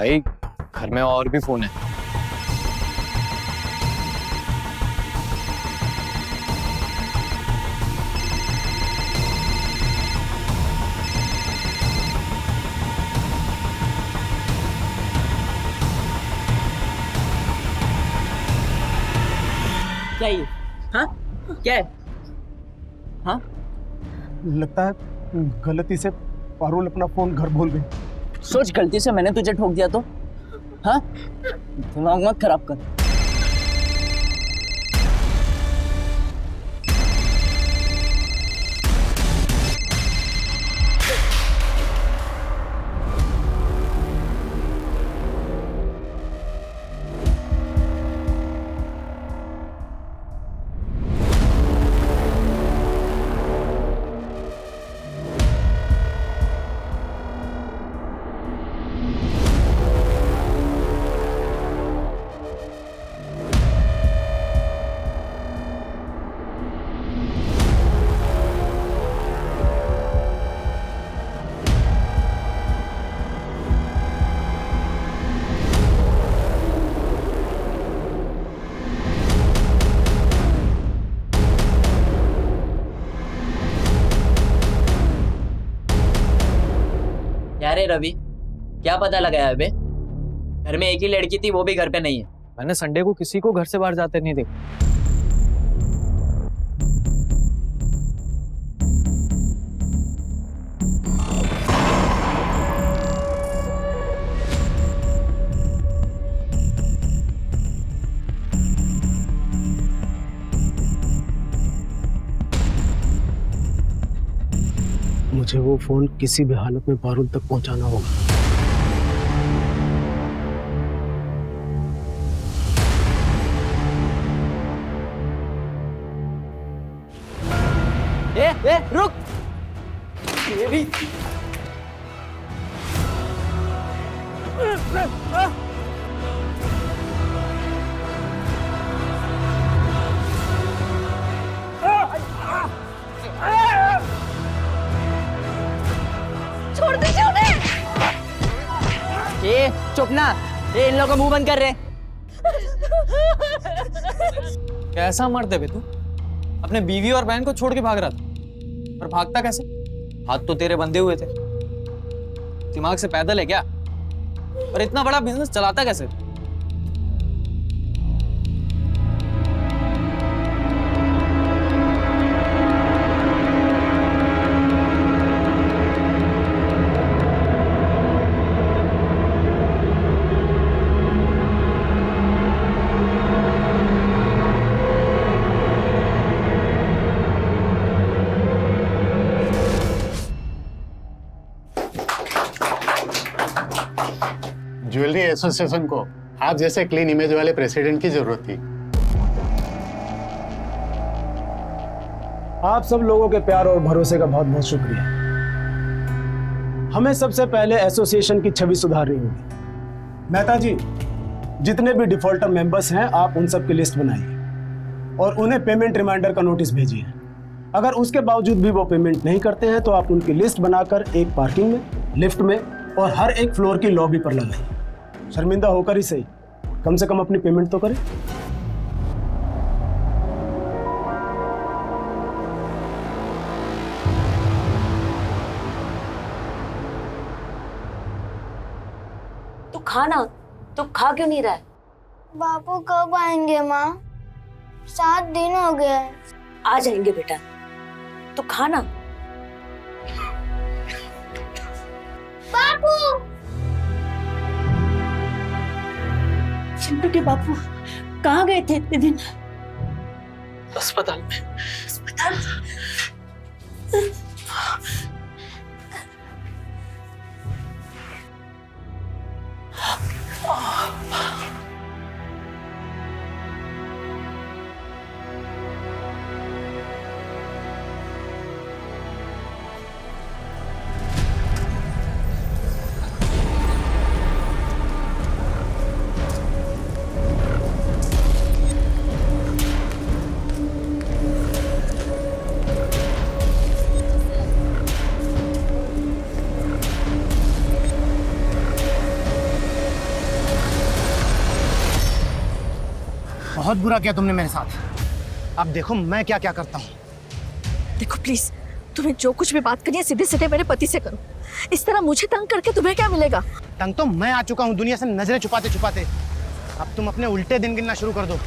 भाई घर में और भी फोन है। क्या ये? हाँ क्या है? हाँ लगता है गलती से पारुल अपना फोन घर भूल गई। सोच, गलती से मैंने तुझे ठोक दिया तो? हाँ, दिमाग मत खराब कर। क्या रे रवि, क्या पता लगाया है बे? घर में एक ही लड़की थी, वो भी घर पे नहीं है। मैंने संडे को किसी को घर से बाहर जाते नहीं देखा। मुझे वो फोन किसी भी हालत में पारुल तक पहुंचाना होगा। ए रुक! तेरी छोड़ दीजिए उन्हें। ए चुप ना, ए इन लोगों का मुंह बंद कर रहे। कैसा मर्द है बे तू? अपने बीवी और बहन को छोड़ के भाग रहा था, पर भागता कैसे? हाथ तो तेरे बंधे हुए थे। दिमाग से पैदल है क्या? और इतना बड़ा बिजनेस चलाता कैसे? ज्वेलरी एसोसिएशन को आप जैसे क्लीन इमेज वाले प्रेसिडेंट की जरूरत थी। आप सब लोगों के प्यार और भरोसे का बहुत बहुत शुक्रिया। हमें सबसे पहले एसोसिएशन की छवि सुधारनी होगी। मेहता जी, जितने भी डिफॉल्टर मेंबर्स हैं आप उन सब की लिस्ट बनाइए और उन्हें पेमेंट रिमाइंडर का नोटिस भेजिए। अगर उसके बावजूद भी वो पेमेंट नहीं करते हैं तो आप उनकी लिस्ट बनाकर एक पार्किंग में, लिफ्ट में और हर एक फ्लोर की लॉबी पर लगाइए। शर्मिंदा होकर ही सही, कम से कम अपनी पेमेंट तो करें। तू खा ना, तू खा क्यों नहीं रहा है? बापू कब आएंगे माँ? 7 दिन हो गए। आ जाएंगे बेटा, तू खा ना। बापू! चिंटू के बापू कहाँ गए थे इतने दिन? अस्पताल में। अस्पताल? बहुत बुरा किया तुमने मेरे साथ। अब देखो मैं क्या क्या करता हूँ। देखो प्लीज, तुम्हें जो कुछ भी बात करनी है सीधे सीधे मेरे पति से करो। इस तरह मुझे तंग करके तुम्हें क्या मिलेगा? तंग तो मैं आ चुका हूँ दुनिया से नजरें छुपाते छुपाते। अब तुम अपने उल्टे दिन गिनना शुरू कर दो।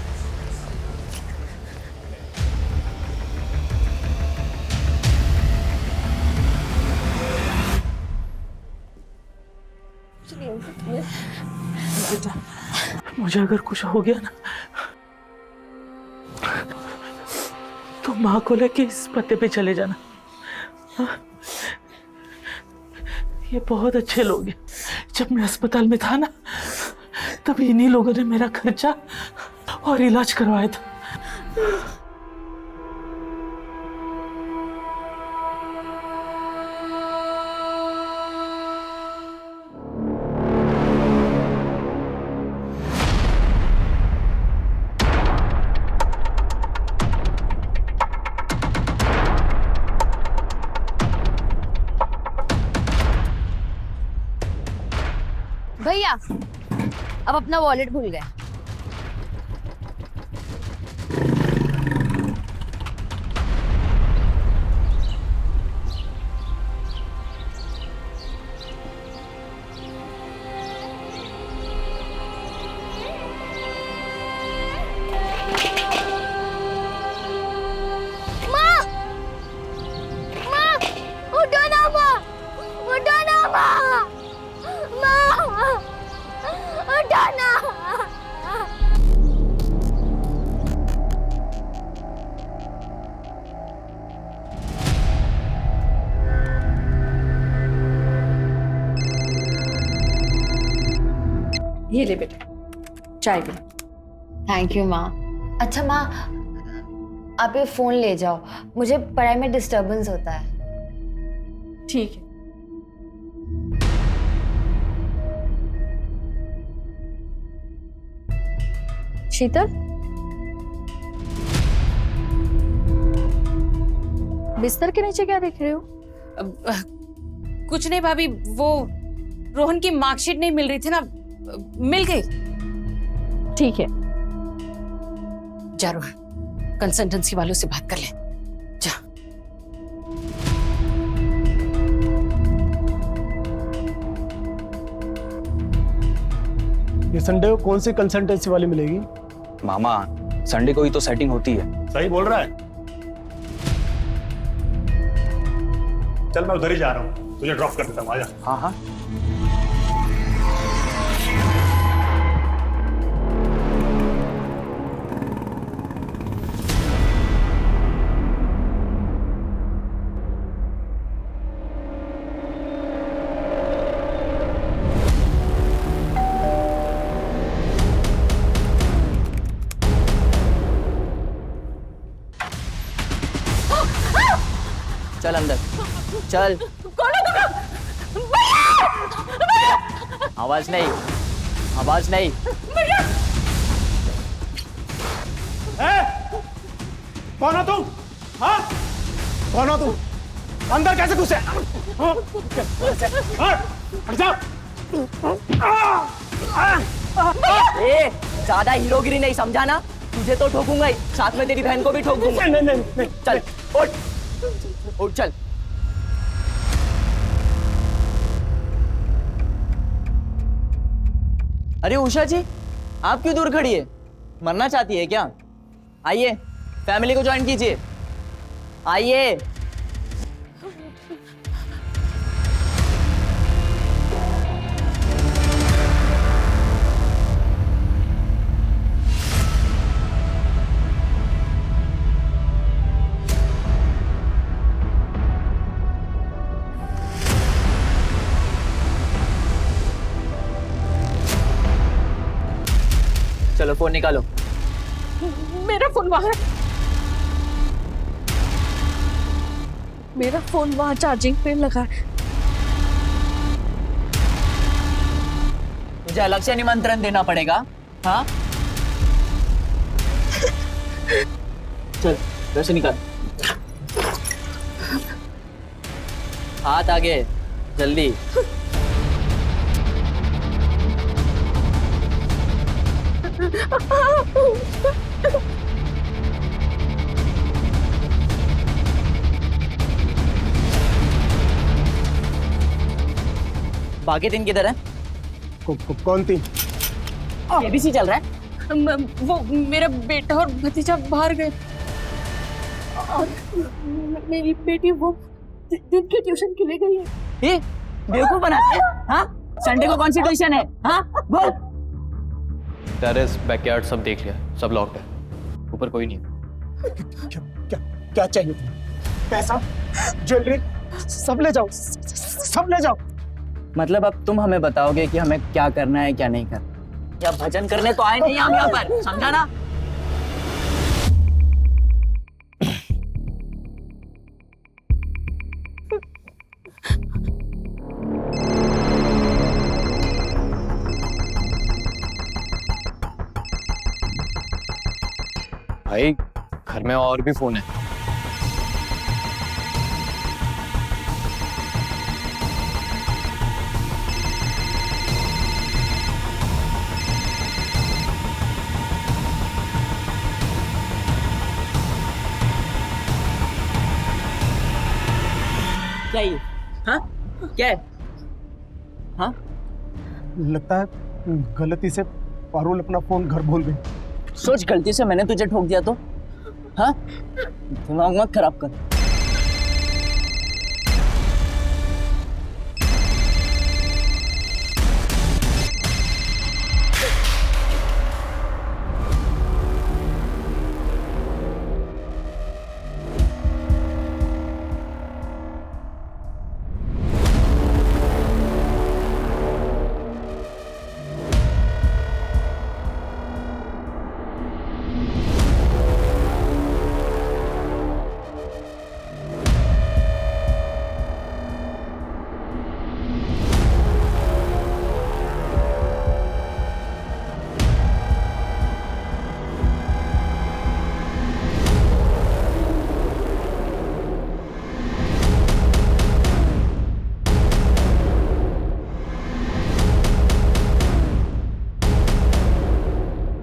बेटा, मुझे अगर कुछ हो गया ना तो माँ को लेके इस पते पे चले जाना। हाँ? ये बहुत अच्छे लोग हैं। जब मैं अस्पताल में था ना तब इन्हीं लोगों ने मेरा खर्चा और इलाज करवाया था। भैया, अब अपना वॉलेट भूल गए। माँ, माँ, उठो ना माँ, उठो ना माँ, माँ, उठो ना। ये ले बेटा, चाय पी। थैंक यू माँ। अच्छा माँ, आप ये फोन ले जाओ, मुझे पढ़ाई में डिस्टरबेंस होता है। ठीक है। शीतल, बिस्तर के नीचे क्या देख रहे हो? कुछ नहीं भाभी, वो रोहन की मार्कशीट नहीं मिल रही थी ना, मिल गई। ठीक है। जा रोहन, कंसल्टेंसी वालों से बात कर ले। जा। ये संडे को कौन सी कंसल्टेंसी वाली मिलेगी? मामा, संडे को ही तो सेटिंग होती है। सही बोल रहा है। चल मैं उधर ही जा रहा हूँ, तुझे ड्रॉप कर देता हूँ, आजा। हाँ हाँ। चल अंदर, चल। आवाज नहीं, आवाज नहीं। कौन हो तुम? हाँ? कौन हो तुम? अंदर कैसे घुसे? हाँ? हट जाओ। ए, ज्यादा हीरोगिरी नहीं, समझा ना? तुझे तो ठोकूंगा ही, साथ में तेरी बहन को भी ठोक दूंगा। नहीं। चल, उठ, उठ, चल। अरे उषा जी, आप क्यों दूर खड़ी है? मरना चाहती है क्या? आइए, फैमिली को ज्वाइन कीजिए। आइए। चलो फोन निकालो। मेरा फोन वहां है। मेरा फोन वहां चार्जिंग पे लगा है। मुझे अलग से निमंत्रण देना पड़ेगा? हाँ, चल वैसे निकाल। हाथ आगे, जल्दी। बाकी दिन किधर है? कौन थी? एबीसी चल रहा है। वो मेरा बेटा और भतीजा बाहर गए और मेरी बेटी वो दिन के ट्यूशन के लिए गई है। ये बेवकूफ बनाते हैं? हाँ, संडे को कौन सी ट्यूशन है? हाँ बोल। टेरेस बैकयार्ड सब देख लिया, सब लॉक्ड है, ऊपर कोई नहीं है। क्या चाहिए तुम्हें? पैसा, ज्वेलरी, सब ले जाओ, सब ले जाओ। मतलब अब तुम हमें बताओगे कि हमें क्या करना है क्या नहीं करना? या भजन करने तो आए नहीं हम यहाँ पर, समझा ना? भाई घर में और भी फोन है। क्या ये? हाँ क्या है? हाँ लगता है गलती से पारुल अपना फोन घर भूल गई। सोच, गलती से मैंने तुझे ठोक दिया तो? हाँ, दिमाग मत खराब कर।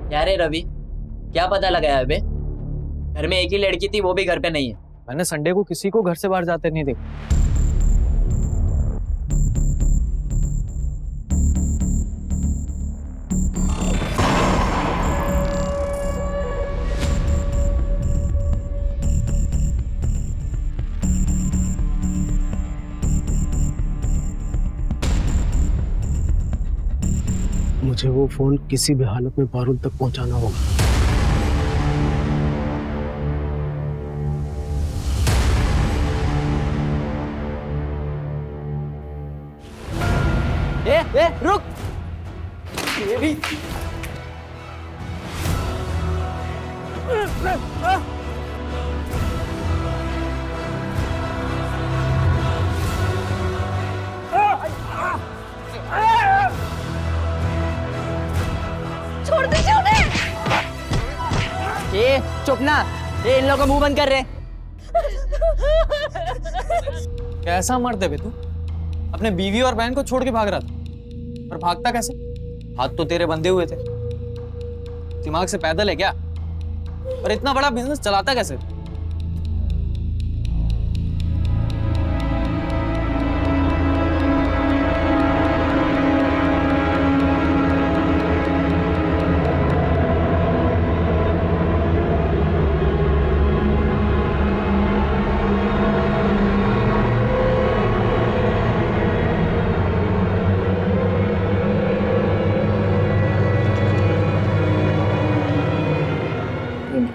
क्या रे रवि, क्या पता लगाया है बे? घर में एक ही लड़की थी, वो भी घर पे नहीं है। मैंने संडे को किसी को घर से बाहर जाते नहीं देखा। मुझे वो फोन किसी भी हालत में पारुल तक पहुंचाना होगा। ए, रुक। ये भी छोड़ दीजिए उन्हें। ए, चुप ना। ए, इन लोगों का मुंह बंद कर रहे। कैसा मर्द है बे तू? अपने बीवी और बहन को छोड़ के भाग रहा था, पर भागता कैसे? हाथ तो तेरे बंधे हुए थे, दिमाग से पैदल है क्या? और इतना बड़ा बिजनेस चलाता कैसे?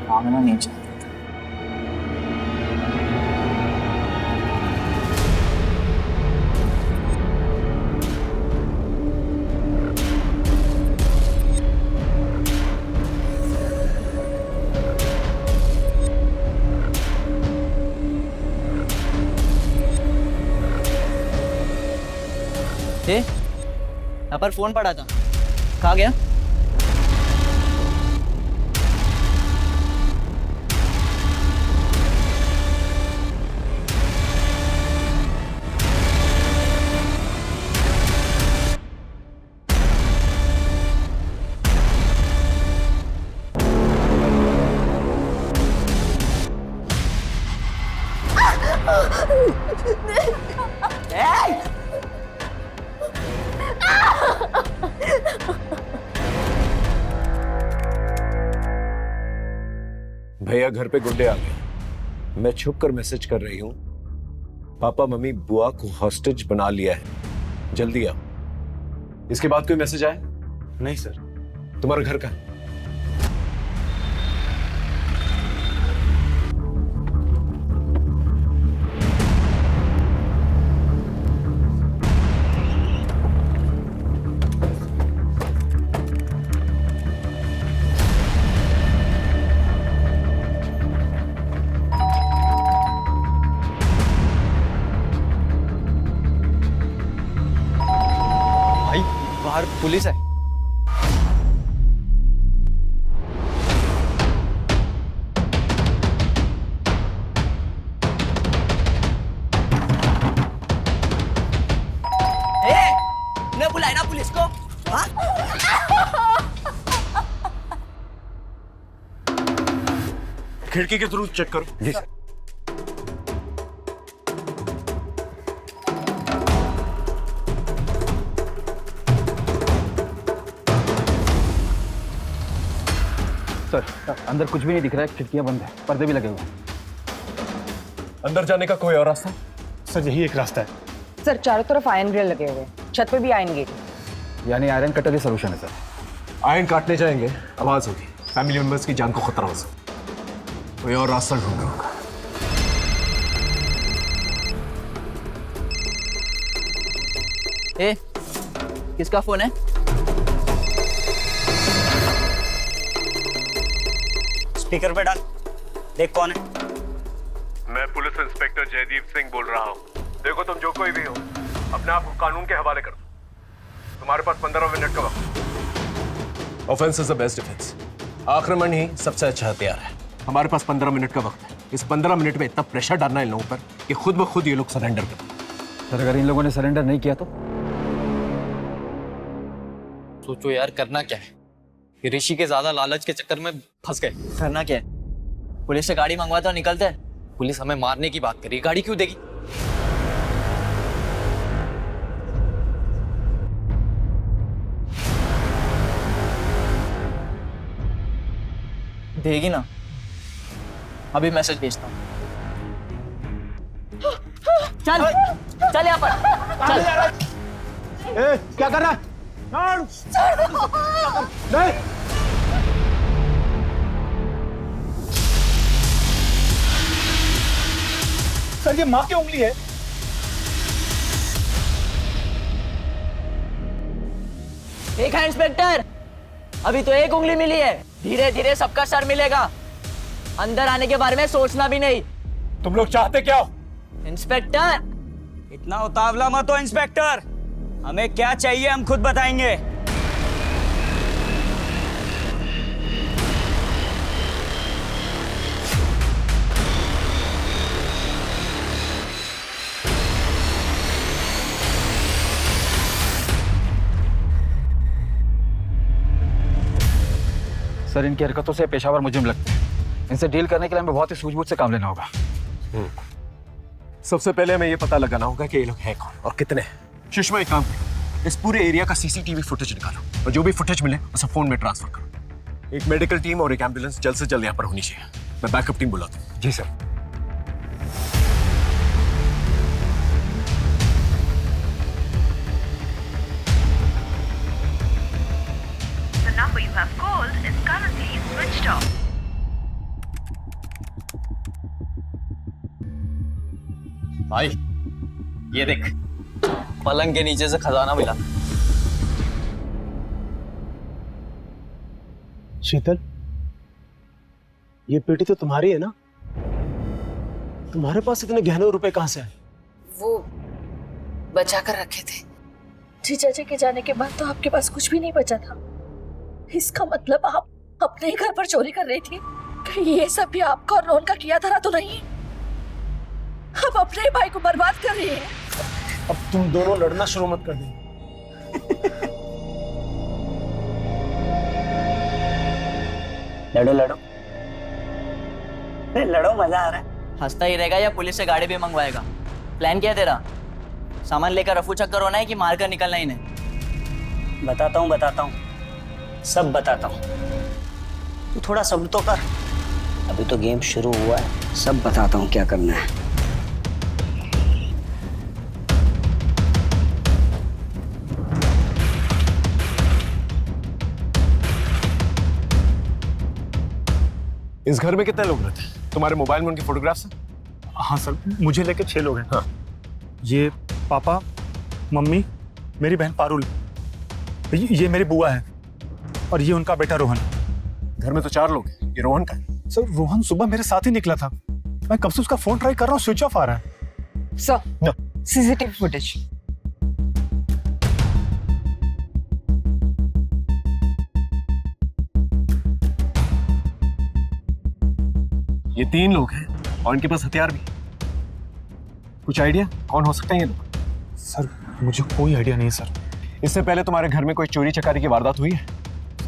भागना नहीं चाहता। यहाँ पर फोन पड़ा था, कहाँ गया? भैया घर पे गुंडे आ गए। मैं छुप कर मैसेज कर रही हूँ, पापा मम्मी बुआ को हॉस्टेज बना लिया है, जल्दी आओ। इसके बाद कोई मैसेज आया? नहीं सर। तुम्हारा घर कहाँ है? भाई बाहर पुलिस है। ने बुलाए ना पुलिस को? हाँ? खिड़की के थ्रू चेक करो। जी सर। सर अंदर कुछ भी नहीं दिख रहा है, खिड़कियां बंद है, पर्दे भी लगे हुए हैं। अंदर जाने का कोई और रास्ता? सर यही एक रास्ता है। सर चारों तरफ आयरन ग्रिल लगे हुए हैं, छत पे भी आयरन गेट। यानी आयरन कटर ही सोल्यूशन है सर। आयरन काटने जाएंगे, आवाज होगी, फैमिली मेंबर्स की जान को खतरा हो सकता है। कोई और रास्ता ढूंढना होगा। ए, किसका फोन है? स्पीकर पे डाल, देख कौन है। मैं पुलिस इंस्पेक्टर जयदीप सिंह बोल रहा हूँ। देखो तुम जो कोई भी हो, अपने आप को कानून के हवाले कर दो। तुम्हारे पास 15 मिनट का वक्त। Offence is the best defence. आक्रमण ही सबसे अच्छा हथियार है। हमारे पास 15 मिनट का वक्त है। इस 15 मिनट में इतना प्रेशर डालना है इन लोगों पर कि खुद ब खुद ये लोग सरेंडर कर दें। सर अगर इन लोगों ने सरेंडर नहीं किया तो? सोचो यार, करना क्या है? ये ऋषि के ज्यादा लालच के चक्कर में फंस गए। करना क्या है? पुलिस से गाड़ी मंगवाता और निकलते हैं। पुलिस हमें मारने की बात करी, गाड़ी क्यों देगी? देगी ना, अभी मैसेज भेजता हूँ। चल चल यहाँ पर चल। ए, क्या कर रहा है? नहीं। सर ये माँ की उंगली है। एक है इंस्पेक्टर, अभी तो एक उंगली मिली है, धीरे धीरे सबका सर मिलेगा। अंदर आने के बारे में सोचना भी नहीं। तुम लोग चाहते क्या हो? इंस्पेक्टर, इतना उतावला मत हो इंस्पेक्टर, हमें क्या चाहिए हम खुद बताएंगे। सर इनकी हरकतों से पेशावर मुजरिम लगते हैं। इनसे डील करने के लिए हमें बहुत ही सूझबूझ से काम लेना होगा। सबसे पहले हमें ये पता लगाना होगा कि ये लोग हैं कौन और कितने हैं। सुषमा एक काम करो, इस पूरे एरिया का सीसीटीवी फुटेज निकालो और जो भी फुटेज मिले उसे फोन में ट्रांसफर करो। एक मेडिकल टीम और एक एम्बुलेंस जल्द से जल्द यहाँ पर होनी चाहिए। मैं बैकअप टीम बुलाता हूँ। जी sir. The number you have called is currently switched off. भाई ये देख, पलंग के नीचे से खजाना मिला। शीतल, ये पेटी तो तुम्हारी है ना? तुम्हारे पास इतने गहने रुपए कहां से आए? वो बचा कर रखे थे। जीजा जी के जाने के बाद तो आपके पास कुछ भी नहीं बचा था। इसका मतलब आप अपने ही घर पर चोरी कर रही थी? कहीं ये सब भी आपका और रोहन का किया धरा तो नहीं? अब अपने ही भाई को बर्बाद कर रही है। अब तुम दोनों लड़ना शुरू मत कर दें। लड़ो लड़ो, लड़ो, मजा आ रहा है। हंसता ही रहेगा या पुलिस से गाड़ी भी मंगवाएगा? प्लान क्या है तेरा? सामान लेकर रफू चक्कर होना है कि मार कर निकलना ही नहीं? बताता हूँ, सब बताता हूँ। तू थोड़ा सब्र तो कर, अभी तो गेम शुरू हुआ है। सब बताता हूँ क्या करना है। इस घर में कितने लोग रहते हैं? तुम्हारे मोबाइल में उनके फोटोग्राफ्स हैं? हाँ सर, मुझे लेके 6 लोग हैं। हाँ, ये पापा, मम्मी, मेरी बहन पारुल, ये मेरी बुआ है और ये उनका बेटा रोहन। घर में तो 4 लोग हैं। ये रोहन का है? सर रोहन सुबह मेरे साथ ही निकला था, मैं कब से उसका फोन ट्राई कर रहा हूँ, स्विच ऑफ आ रहा है। Sir CCTV footage. ये 3 लोग हैं और इनके पास हथियार भी। कुछ आइडिया कौन हो सकते हैं ये लोग? सर मुझे कोई आइडिया नहीं सर। इससे पहले तुम्हारे घर में कोई चोरी चकारी की वारदात हुई है?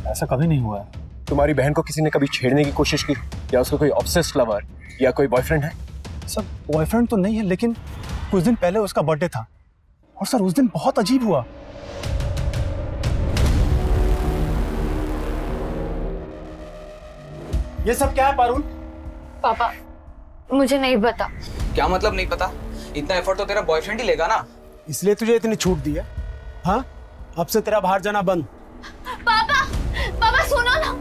ऐसा कभी नहीं हुआ है। तुम्हारी बहन को किसी ने कभी छेड़ने की कोशिश की, या उसका कोई ऑब्सेस्ड लवर या कोई बॉयफ्रेंड है? सर बॉयफ्रेंड तो नहीं है, लेकिन कुछ दिन पहले उसका बर्थडे था और सर उस दिन बहुत अजीब हुआ। ये सब क्या है पारुल? पापा मुझे नहीं पता। क्या मतलब नहीं पता? इतना एफर्ट तो तेरा बॉयफ्रेंड ही लेगा ना। इसलिए तुझे इतनी छूट दी है? हाँ, अब से तेरा बाहर जाना बंद। पापा पापा सुनो ना।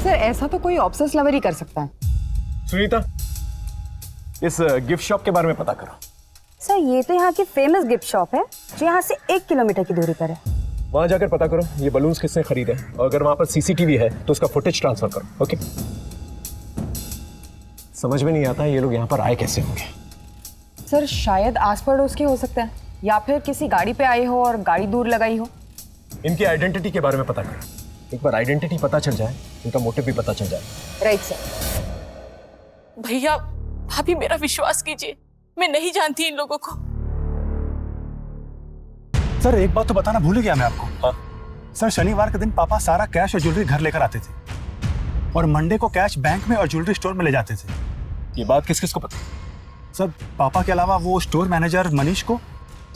सर ऐसा तो कोई ऑब्सेस लवर ही कर सकता है। सुनीता, इस गिफ्ट शॉप के बारे में पता करो। सर ये तो यहाँ की फेमस गिफ्ट शॉप है जो यहाँ से 1 किलोमीटर की दूरी पर है। वहां जाकर पता करो ये बलून्स किसने खरीदे, और अगर वहां पर सीसीटीवी है तो उसका फुटेज ट्रांसफर करो। ओके? समझ में नहीं आता ये लोग यहाँ पर आए कैसे होंगे। सर शायद आस पड़ोस के हो सकता है या फिर किसी गाड़ी पे आए हो और गाड़ी दूर लगाई हो। इनकी आइडेंटिटी के बारे में पता करो। एक बार आइडेंटिटी पता चल जाए, इनका मोटिव भी पता चल जाए। Right sir. भैया भाभी मेरा विश्वास कीजिए, मैं नहीं जानती इन लोगों को। सर एक बात तो बताना भूल गया मैं आपको। हाँ? सर शनिवार के दिन पापा सारा कैश और ज्वेलरी घर लेकर आते थे और मंडे को कैश बैंक में और ज्वेलरी स्टोर में ले जाते थे। ये बात किस किस को पता? सर पापा के अलावा वो स्टोर मैनेजर मनीष को।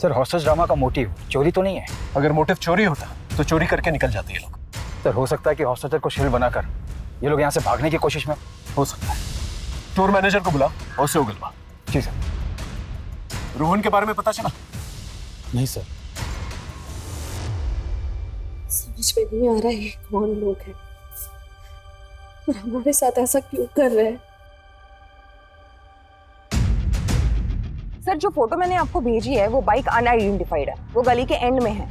सर हॉस्टेज ड्रामा का मोटिव चोरी तो नहीं है? अगर मोटिव चोरी होता तो चोरी करके निकल जाते ये लोग। सर हो सकता है कि हॉस्टेजर को शील्ड बनाकर ये लोग यहाँ से भागने की कोशिश में। हो सकता है। स्टोर मैनेजर को बुला और उससे उगलवा। जी सर। रोहन के बारे में पता चला? नहीं सर। समझ में नहीं आ रहा है कौन लोग हैं और हमारे साथ ऐसा क्यों कर रहे हैं। सर जो फोटो मैंने आपको भेजी है वो बाइक अनआइडेंटिफाइड है, वो गली के एंड में है।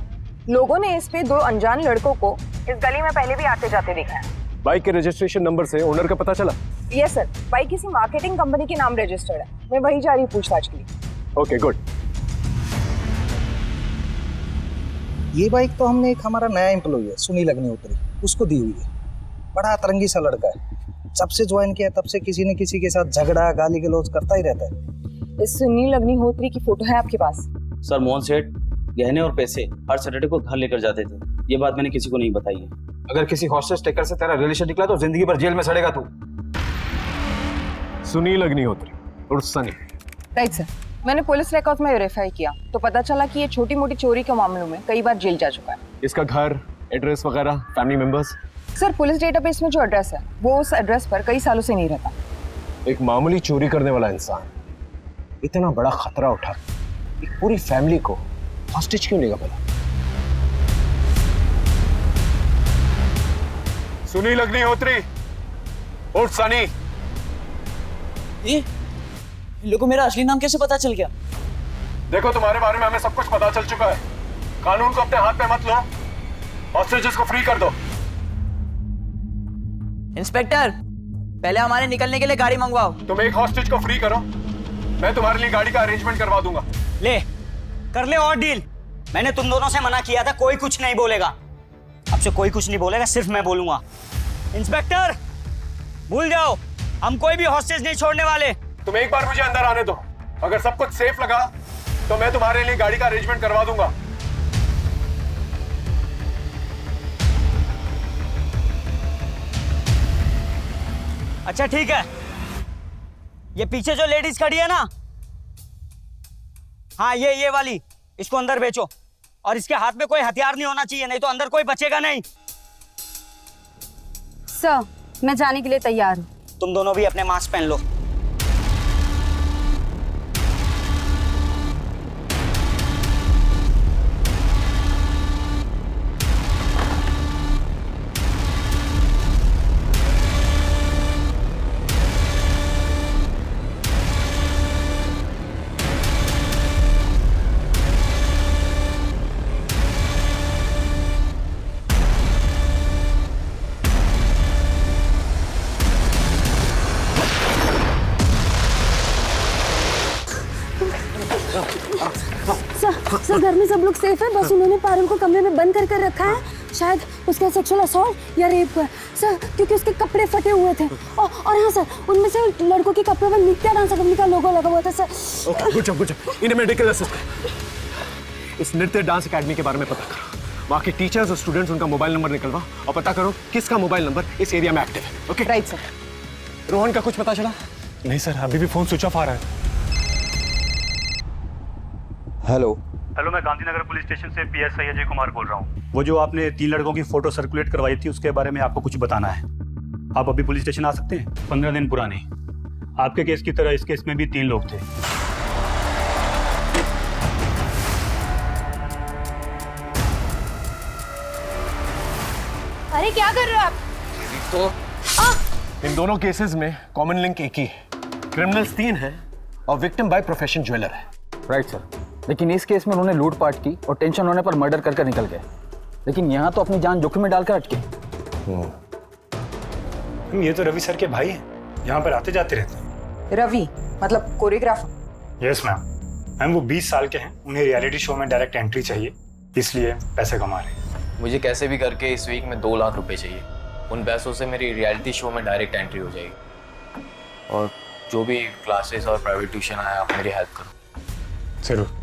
लोगों ने इस पे 2 अनजान लड़कों को इस गली में पहले भी आते जाते देखा है। बाइक के रजिस्ट्रेशन नंबर से ओनर का पता चला? यस सर, बाइक किसी मार्केटिंग कंपनी के नाम रजिस्टर्ड है। मैं वही जा रही हूँ पूछताछ के लिए। Okay good. ये बाइक तो हमने एक हमारा नया एम्प्लॉय है सुनील अग्निहोत्री, उसको दी हुई है। बड़ा अतरंगी सा लड़का है, जब से ज्वाइन किया तब से किसी न किसी के साथ झगड़ा गाली गलौज करता ही रहता है। इस सुनील अग्निहोत्री की फोटो है आपके पास? सर मोहन सेठ गहने और पैसे हर सैटरडे को घर लेकर जाते थे। ये बात मैंने किसी को नहीं बताई है। अगर किसी हॉस्टेज टेकर से तेरा रिलेशन निकला तो जिंदगी भर जेल में सड़ेगा तू। सुनील अग्निहोत्री और सनी। राइट सर, मैंने पुलिस रिकॉर्ड में वेरीफाई किया तो पता चला कि ये छोटी मोटी चोरी के मामलों में कई बार जेल जा चुका है। इसका घर, एड्रेस वगैरह, family members? Sir police database में जो एड्रेस है वो उस एड्रेस पर कई सालों से नहीं रहता। एक मामूली चोरी करने वाला इंसान इतना बड़ा खतरा उठा एक पूरी फैमिली को हॉस्टेज क्यों लेगा भला? सुनील अग्निहोत्री और सनी। ये इन लोगों को मेरा असली नाम कैसे पता चल गया? देखो तुम्हारे बारे में हमें सब कुछ पता चल चुका है। कानून को अपने हाथ में मत लो, हॉस्टेजेस को फ्री कर दो। इंस्पेक्टर, पहले हमारे निकलने के लिए गाड़ी मंगवाओ। तुम एक हॉस्टेज को फ्री करो, मैं तुम्हारे लिए गाड़ी का अरेंजमेंट करवा दूंगा। ले कर ले और डील। मैंने तुम दोनों से मना किया था, कोई कुछ नहीं बोलेगा। अब से कोई कुछ नहीं बोलेगा, सिर्फ मैं बोलूंगा। इंस्पेक्टर भूल जाओ, हम कोई भी हॉस्टेज नहीं छोड़ने वाले। तुम एक बार मुझे अंदर आने दो, अगर सब कुछ सेफ लगा तो मैं तुम्हारे लिए गाड़ी का अरेंजमेंट करवा दूंगा। अच्छा ठीक है, ये पीछे जो लेडीज खड़ी है ना, हाँ ये वाली, इसको अंदर बेचो और इसके हाथ में कोई हथियार नहीं होना चाहिए, नहीं तो अंदर कोई बचेगा नहीं। सर मैं जाने के लिए तैयार हूँ। तुम दोनों भी अपने मास्क पहन लो। सर घर में सब लोग सेफ है, बस उन्होंने पारुल को कमरे में बंद कर रखा है, शायद उसका सेक्सुअल असॉल्ट या रेप हुआ है सर, क्योंकि उसके कपड़े फटे हुए थे। और हाँ सर, उनमें से लड़कों के कपड़ों पर नित्या डांस अकेडमी का लोगो लगा हुआ था सर। Okay, good job. इन्हें मेडिकल असिस्टेंट इस नृत्य डांस अकेडमी के बारे में पता करो, वहाँ के टीचर्स और स्टूडेंट्स उनका मोबाइल नंबर निकलवा और पता करो किसका मोबाइल नंबर इस एरिया में एक्टिव है। Okay right sir. रोहन का कुछ पता चला? नहीं सर, अभी भी फोन स्विच ऑफ आ रहा है। हेलो हेलो, मैं गांधीनगर पुलिस स्टेशन से पीएसआई अजय कुमार बोल रहा हूँ। वो जो आपने 3 लड़कों की फोटो सर्कुलेट करवाई थी, उसके बारे में आपको कुछ बताना है। आप अभी पुलिस स्टेशन आ सकते हैं? 15 दिन पुरानी। आपके केस की तरह इस केस में भी 3 लोग थे। अरे क्या कर रहे हो आप? तो इन दोनों केसेस में कॉमन लिंक एक ही है, क्रिमिनल्स 3 हैं और विक्टिम बाय प्रोफेशन ज्वेलर है। राइट सर, लेकिन इस केस में उन्होंने लूटपाट की और टेंशन होने पर मर्डर करके निकल गए, लेकिन यहाँ तो अपनी जान जोखिम में डालकर अटके। ये तो रवि सर के भाई हैं, यहाँ पर आते जाते रहते हैं। रवि मतलब कोरियोग्राफर? Yes ma'am. मैम वो 20 साल के हैं, उन्हें रियलिटी शो में डायरेक्ट एंट्री चाहिए, इसलिए पैसे कमा रहे हैं। मुझे कैसे भी करके इस वीक में 2 लाख रुपए चाहिए। उन पैसों से मेरी रियलिटी शो में डायरेक्ट एंट्री हो जाएगी, और जो भी क्लासेस और प्राइवेट ट्यूशन आया आप मेरी हेल्प करो। जरूर।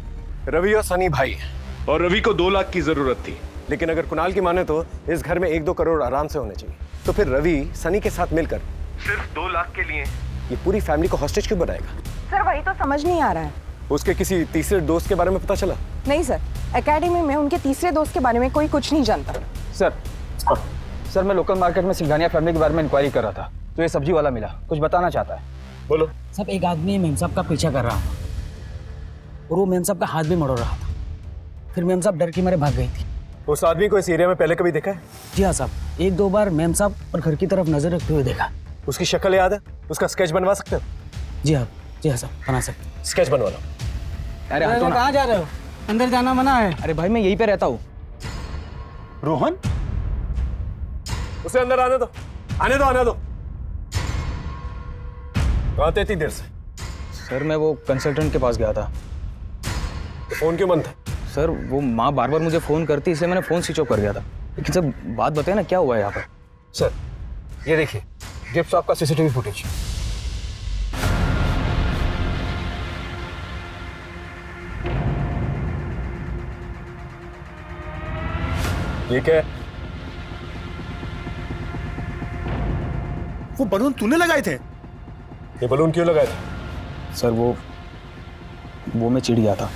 रवि और सनी भाई हैं, और रवि को 2 लाख की जरूरत थी, लेकिन अगर कुणाल की माने तो इस घर में 1-2 करोड़ आराम से होने चाहिए। तो फिर रवि सनी के साथ मिलकर सिर्फ 2 लाख के लिए ये पूरी फैमिली को हॉस्टेज क्यों बनाएगा? सर वही तो समझ नहीं आ रहा है। उसके किसी तीसरे दोस्त के बारे में पता चला? नहीं सर, एकेडमी में उनके तीसरे दोस्त के बारे में कोई कुछ नहीं जानता। सर मैं लोकल मार्केट में सिंघानिया फैमिली के बारे में इंक्वायरी कर रहा था, तो ये सब्जी वाला मिला, कुछ बताना चाहता है। बोलो। सब एक आदमी मेम साहब का पीछा कर रहा था और वो मेम साहब का हाथ भी मरोड़ रहा था, फिर मेम साहब डर के मारे भाग गई थी। उस आदमी को इस एरिया में पहले कभी देखा है? जी हाँ साहब, 1-2 बार मेम साहब और घर की तरफ नजर रखते हुए देखा। उसकी शक्ल याद है? उसका स्केच बनवा सकते हो? जी हाँ साहब, बना सकते। स्केच बनवा लो। अरे कहाँ जा रहे हो? अंदर जाना मना है। अरे भाई मैं यहीं पे रहता हूँ। रोहन, उसे अंदर आने दो, आने दो। कहाँ थे इतनी देर से? सर मैं वो कंसल्टेंट के पास गया था। तो फोन क्यों बंद था? सर वो माँ बार बार मुझे फोन करती, इसलिए मैंने फोन स्विच ऑफ कर गया था। लेकिन सर बात बताए ना, क्या हुआ है यहाँ पर? सर ये देखिए, गिफ्ट शॉप का सीसीटीवी फुटेज। ये क्या है? वो बलून तूने लगाए थे? ये बलून क्यों लगाए थे? सर वो मैं चिढ़ गया था।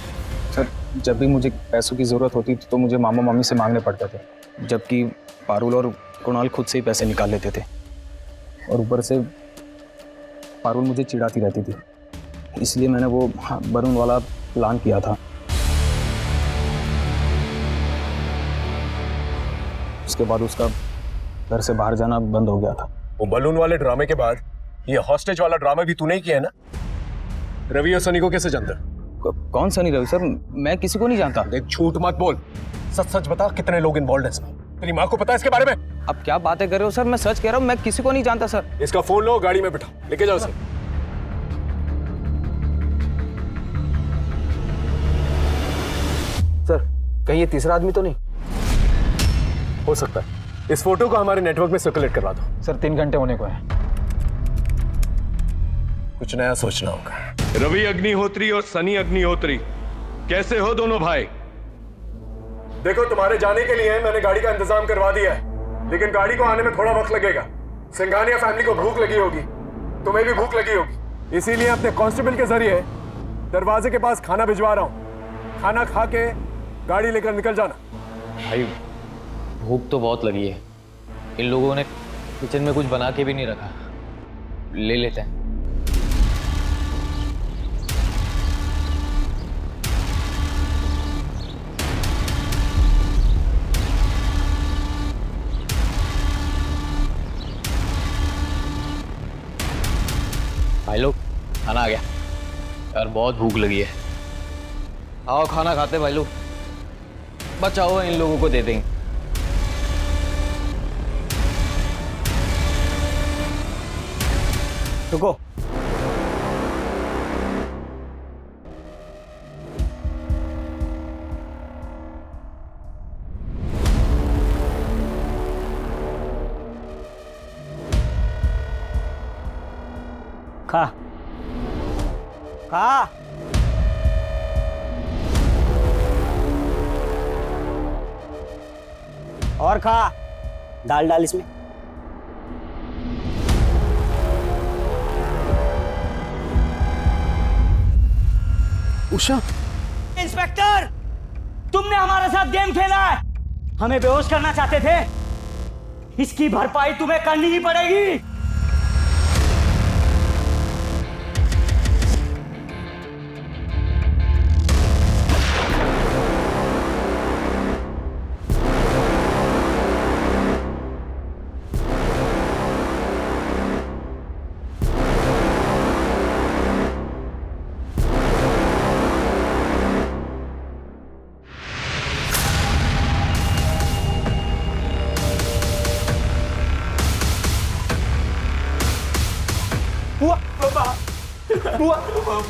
सर जब भी मुझे पैसों की ज़रूरत होती थी तो मुझे मामा मामी से मांगने पड़ते थे, जबकि पारुल और कुणाल खुद से ही पैसे निकाल लेते थे, और ऊपर से पारुल मुझे चिढ़ाती रहती थी, इसलिए मैंने वो बलून वाला प्लान किया था। उसके बाद उसका घर से बाहर जाना बंद हो गया था। वो बलून वाले ड्रामे के बाद ये हॉस्टेज वाला ड्रामा भी तूने ही किया है ना? रवि और सनी को कैसे जानता? कौन सनी? रवि सर मैं किसी को नहीं जानता। देख झूठ मत बोल, सच सच बता, कितने लोग इन्वॉल्व हैं इसमें? तेरी माँ को पता है इसके बारे में? अब क्या बातें कर रहे हो सर, मैं सच कह रहा हूँ, मैं किसी को नहीं जानता सर। इसका फोन लो, गाड़ी में बिठा, लेके जाओ सर। सर कहीं ये तीसरा आदमी तो नहीं? हो सकता है। इस फोटो को हमारे नेटवर्क में सर्कुलेट करवा दो। सर 3 घंटे होने को है। कुछ नया सोचना होगा। रवि अग्निहोत्री और सनी अग्निहोत्री, कैसे हो दोनों भाई? देखो तुम्हारे जाने के लिए मैंने गाड़ी का इंतजाम करवा दिया है, लेकिन गाड़ी को आने में थोड़ा वक्त लगेगा। सिंघानिया फैमिली को भूख लगी होगी, तुम्हें भी भूख लगी होगी, इसीलिए अपने कांस्टेबल के जरिए दरवाजे के पास खाना भिजवा रहा हूँ। खाना खा के गाड़ी लेकर निकल जाना। भाई भूख तो बहुत लगी है, इन लोगों ने किचन में कुछ बना के भी नहीं रखा, ले लेते हैं। भाई लोग खाना आ गया यार, बहुत भूख लगी है। आओ खाना खाते भाई लोग, बचाओ इन लोगों को दे देंगे। रुको, खा खा। और खा, दाल डाल इसमें। उषा, इंस्पेक्टर, तुमने हमारे साथ गेम खेला है, हमें बेहोश करना चाहते थे, इसकी भरपाई तुम्हें करनी ही पड़ेगी।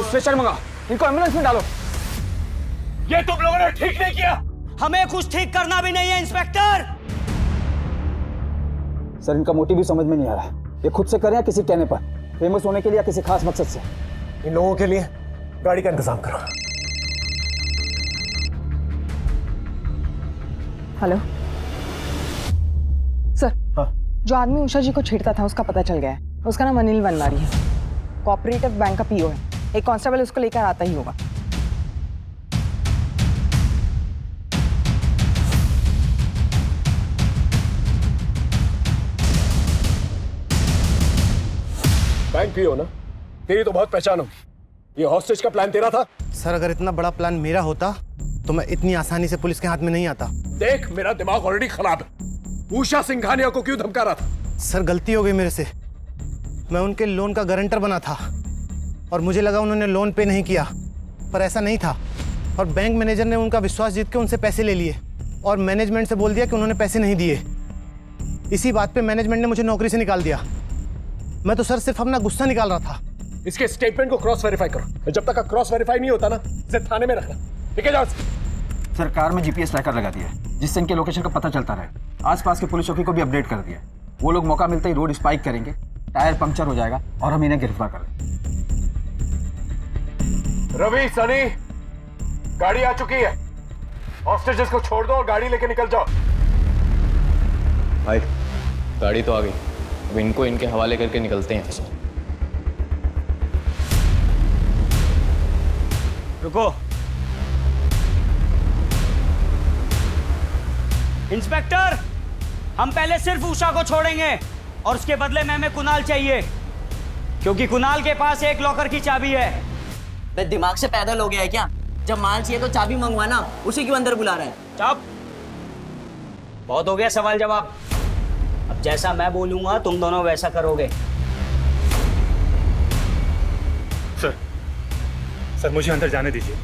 स्ट्रेचर मंगा, इनको एम्बुलेंस में डालो। ये तुम लोगों ने ठीक नहीं किया। हमें कुछ ठीक करना भी नहीं है इंस्पेक्टर। सर इनका मोटिव भी समझ में नहीं आ रहा, ये खुद से करें या किसी कहने पर, फेमस होने के लिए या किसी खास मकसद से। इन लोगों के लिए गाड़ी का इंतजाम करो। हेलो सर, जो आदमी उषा जी को छेड़ता था उसका पता चल गया है। उसका नाम अनिल वनवारी है, कोऑपरेटिव बैंक का पीओ है। एक कांस्टेबल उसको लेकर आता ही होगा। बैंक पीओ ना, तेरी तो बहुत पहचान होगी। ये हॉस्टेज का प्लान तेरा था? सर अगर इतना बड़ा प्लान मेरा होता तो मैं इतनी आसानी से पुलिस के हाथ में नहीं आता। देख, मेरा दिमाग ऑलरेडी खराब है। उषा सिंघानिया को क्यों धमका रहा था? सर गलती हो गई मेरे से, मैं उनके लोन का गारंटर बना था और मुझे लगा उन्होंने लोन पे नहीं किया, पर ऐसा नहीं था। और बैंक मैनेजर ने उनका विश्वास जीत के उनसे पैसे ले लिए और मैनेजमेंट से बोल दिया कि उन्होंने पैसे नहीं दिए। इसी बात पे मैनेजमेंट ने मुझे नौकरी से निकाल दिया। मैं तो सर सिर्फ अपना गुस्सा निकाल रहा था। इसके स्टेटमेंट को क्रॉस वेरीफाई करो। जब तक क्रॉस वेरीफाई नहीं होता ना, इसे थाने में रखना। ठीक है? जाओ। सरकार में जीपीएस ट्रैकर लगा दिया है, जिससे इनके लोकेशन का पता चलता रहे। आसपास के पुलिस चौकी को भी अपडेट कर दिया। वो लोग मौका मिलते ही रोड स्पाइक करेंगे, टायर पंक्चर हो जाएगा और हम इन्हें गिरफ्तार कर लेंगे। रवि, सनी, गाड़ी आ चुकी है। हॉस्टेजेस को छोड़ दो और गाड़ी लेके निकल जाओ। भाई गाड़ी तो आ गई, अब इनको इनके हवाले करके निकलते हैं। रुको, इंस्पेक्टर, हम पहले सिर्फ उषा को छोड़ेंगे और उसके बदले में हमें कुणाल चाहिए, क्योंकि कुणाल के पास एक लॉकर की चाबी है। बे दिमाग से पैदल हो गया है क्या? जब माल चाहिए तो चाबी मंगवाना, उसी क्यों अंदर बुला रहा है? चुप, बहुत हो गया सवाल जवाब। अब जैसा मैं बोलूंगा तुम दोनों वैसा करोगे। सर मुझे अंदर जाने दीजिए,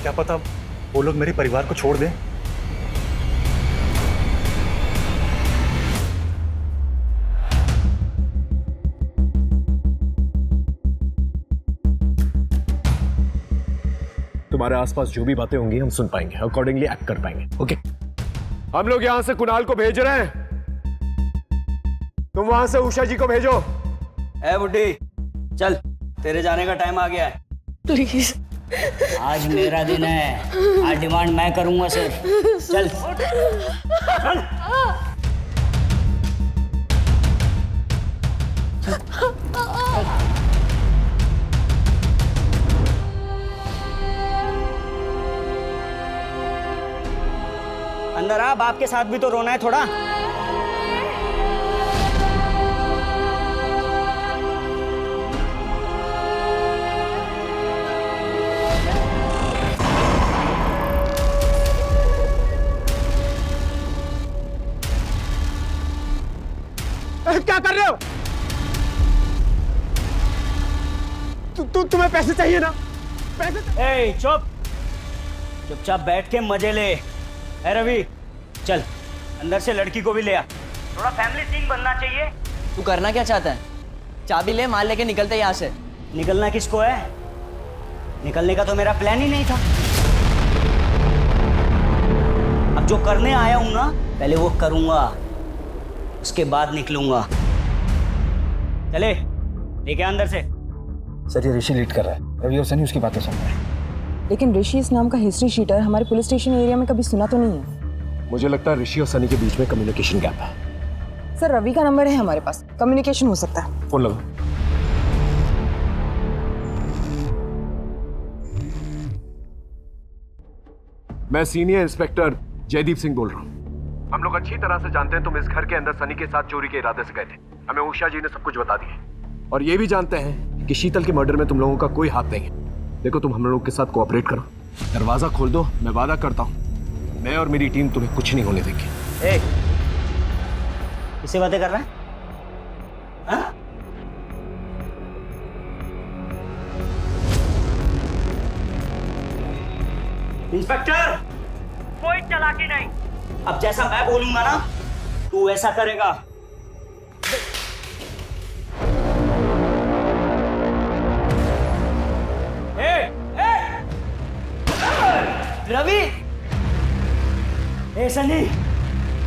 क्या पता वो लोग मेरे परिवार को छोड़ दें। तुम्हारे आसपास जो भी बातें होंगी हम सुन पाएंगे, अकॉर्डिंगली एक्ट कर पाएंगे। ओके, हम लोग यहां से कुणाल को भेज रहे हैं, तुम वहां से उषा जी को भेजो। ए बुड्ढी, चल, तेरे जाने का टाइम आ गया है। प्लीज, आज मेरा दिन है, आज डिमांड मैं करूंगा सर। चल, चल। बेटा, बाप के साथ भी तो रोना है थोड़ा। क्या कर रहे हो? तुम्हें पैसे चाहिए ना? पैसे? ए चुप, चुपचाप बैठ के मजे ले। ए रवि, चल अंदर से लड़की को भी ले आ, थोड़ा फैमिली सीन बनना चाहिए। तू करना क्या चाहता है? चाबी ले, माल लेके निकलते यहाँ से। निकलना किसको है? निकलने का तो मेरा प्लान ही नहीं था। अब जो करने आया हूं ना, पहले वो करूंगा, उसके बाद निकलूंगा। चले, लेके अंदर से। सर, ये ऋषि लीड कर रहा है, रवि और सनी उसकी बातें सुन रहे हैं। लेकिन ऋषि इस नाम का हिस्ट्री शीटर हमारे पुलिस स्टेशन एरिया में कभी सुना तो नहीं है। मुझे लगता है ऋषि और सनी के बीच में कम्युनिकेशन गैप है। सर, रवि का नंबर है हमारे पास, कम्युनिकेशन हो सकता है। फोन लगाओ। मैं सीनियर इंस्पेक्टर जयदीप सिंह बोल रहा हूँ। हम लोग अच्छी तरह से जानते हैं तुम इस घर के अंदर सनी के साथ चोरी के इरादे से गए थे। हमें उषा जी ने सब कुछ बता दिया और ये भी जानते हैं कि शीतल के मर्डर में तुम लोगों का कोई हाथ नहीं है। देखो, तुम हम लोगों के साथ कोऑपरेट करो, दरवाजा खोल दो। मैं वादा करता हूँ मैं और मेरी टीम तुम्हें कुछ नहीं होने देगी। ए, किससे बातें कर रहा है? हाँ? इंस्पेक्टर, कोई चालाकी नहीं। अब जैसा मैं बोलूंगा ना, तू ऐसा करेगा। रवि, ए सनी,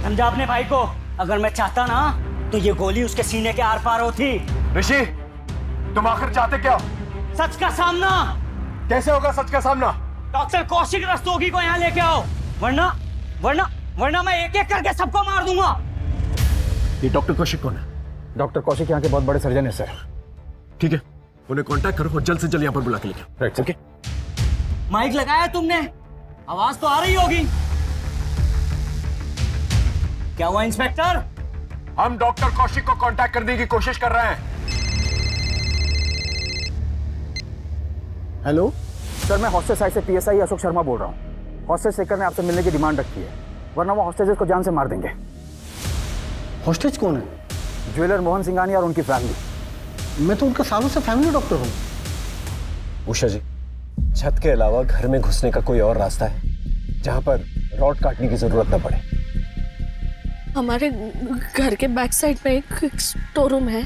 समझा अपने भाई को। अगर मैं चाहता ना तो ये गोली उसके सीने के आर पार होती। ऋषि, तुम आखिर चाहते क्या? सच का सामना। कैसे होगा सच का सामना? डॉक्टर कौशिक रस्तोगी को यहाँ लेके आओ, वरना वरना वरना मैं एक एक करके सबको मार दूंगा। ये डॉक्टर कौशिक कौन है? डॉक्टर कौशिक यहाँ के बहुत बड़े सर्जन है सर। ठीक है, उन्हें कांटेक्ट करो और जल्द से जल्द यहाँ पर बुला के लेके आओ। Right, okay. माइक लगाया है तुमने? आवाज तो आ रही होगी। क्या हुआ इंस्पेक्टर? हम डॉक्टर कौशिक को कांटेक्ट करने की कोशिश कर रहे हैं। हेलो सर, मैं हॉस्टेज साइड से पीएसआई अशोक शर्मा बोल रहा हूँ। हॉस्टेज शेखर ने आपसे मिलने की डिमांड रखी है, वरना वो हॉस्टेजेस को जान से मार देंगे। हॉस्टेज कौन है? ज्वेलर मोहन सिंघानी और उनकी फैमिली। मैं तो उनका सालों से फैमिली डॉक्टर हूँ। उषा जी, छत के अलावा घर में घुसने का कोई और रास्ता है जहां पर रॉड काटने की जरूरत न पड़े? हमारे घर के बैक साइड में एक स्टोर रूम है,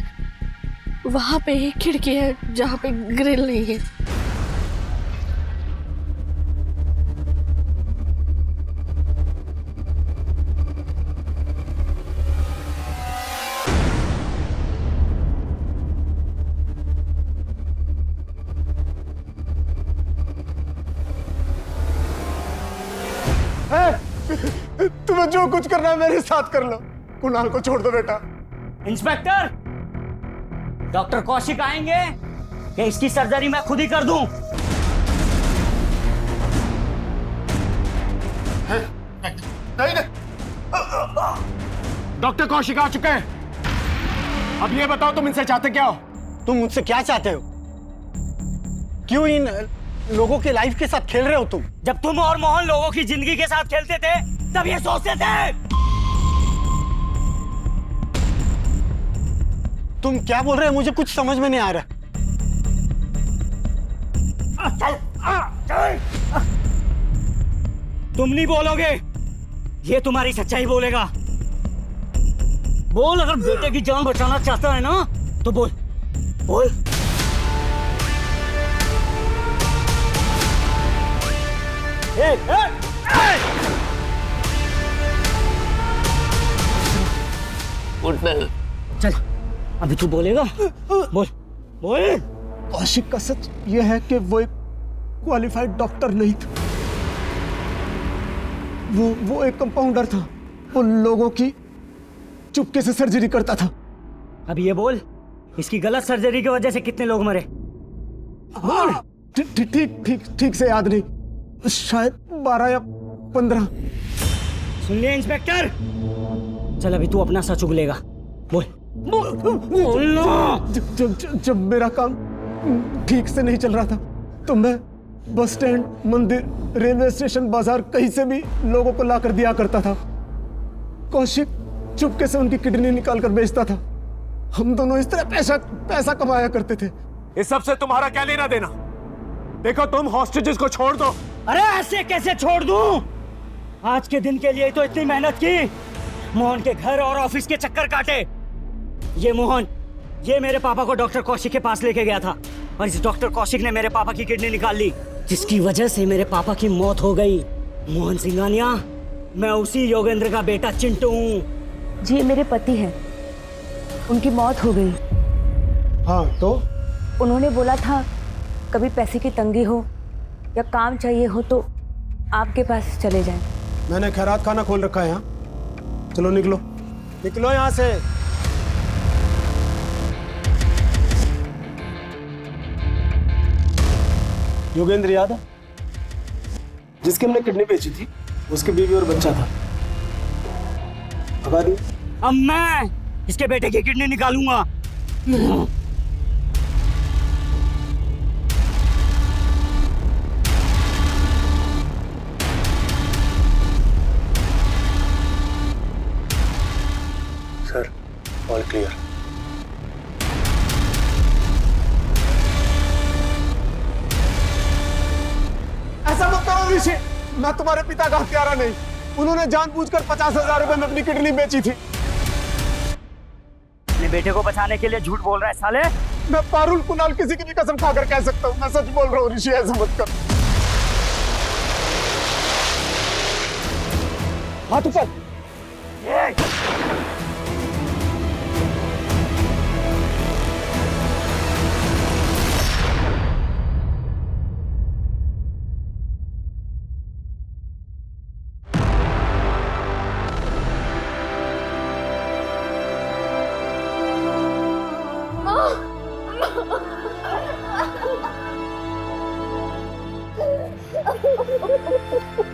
वहां पे एक खिड़की है जहां पे ग्रिल नहीं है। तुम्हें जो कुछ करना है मेरे साथ कर लो, कुणाल को छोड़ दो बेटा। इंस्पेक्टर, डॉक्टर कौशिक आएंगे कि इसकी सर्जरी मैं खुद ही कर दूं? नहीं, डॉक्टर कौशिक आ चुके हैं। अब ये बताओ तुम इनसे चाहते क्या हो? तुम मुझसे क्या चाहते हो? क्यों इन लोगों के लाइफ के साथ खेल रहे हो तुम? जब तुम और मोहन लोगों की जिंदगी के साथ खेलते थे तब ये सोचते थे। तुम क्या बोल रहे हो? मुझे कुछ समझ में नहीं आ रहा। तुम नहीं बोलोगे, ये तुम्हारी सच्चाई बोलेगा। बोल, अगर बेटे की जान बचाना चाहता है ना तो बोल बोल। चल, अभी तू बोलेगा? बोल बोल। कौशिक का सच यह है कि वो एक क्वालिफाइड डॉक्टर नहीं था। वो एक कंपाउंडर था। वो लोगों की चुपके से सर्जरी करता था। अब ये बोल, इसकी गलत सर्जरी की वजह से कितने लोग मरे? ठीक से याद नहीं, शायद 12 या 15। सुन लिया इंस्पेक्टर? चल अभी तू अपना सच उगलेगा। बोल जब मेरा काम ठीक से नहीं चल रहा था तो मैं बस स्टैंड, मंदिर, रेलवे स्टेशन, बाजार कहीं से भी लोगों को लाकर दिया करता था। कौशिक चुपके से उनकी किडनी निकाल कर बेचता था। हम दोनों इस तरह पैसा कमाया करते थे। इस सब से तुम्हारा क्या लेना देना? देखो तुम हॉस्टेजेस को छोड़ दो। अरे ऐसे कैसे छोड़ दूं? आज के दिन के लिए तो इतनी मेहनत की, मोहन के घर और ऑफिस के चक्कर काटे। ये मोहन, ये मेरे पापा को डॉक्टर कौशिक के पास लेके गया था और इस डॉक्टर कौशिक ने मेरे पापा की किडनी निकाल ली, जिसकी वजह से मेरे पापा की मौत हो गई। मोहन सिंघानिया, मैं उसी योगेंद्र का बेटा चिंटू हूँ। जी, मेरे पति हैं, उनकी मौत हो गई। हाँ तो उन्होंने बोला था कभी पैसे की तंगी हो या काम चाहिए हो तो आपके पास चले जाएं। मैंने खैरात खाना खोल रखा है यहाँ। चलो निकलो, निकलो यहाँ से। योगेंद्र याद है, जिसकी हमने किडनी बेची थी, उसकी बीवी और बच्चा था। भगा दिया। अब मैं इसके बेटे की किडनी निकालूंगा। Sir, all clear. ऐसा मत करो ऋषि, मैं तुम्हारे पिता का हत्यारा नहीं। उन्होंने जानबूझकर 50,000 रुपए में अपनी किडनी बेची थी। अपने बेटे को बचाने के लिए झूठ बोल रहा है साले। मैं पारुल, कुणाल, किसी की भी कसम खाकर कह सकता हूँ, मैं सच बोल रहा हूँ ऋषि, ऐसा मत कर। हाथ ऊपर। Oh,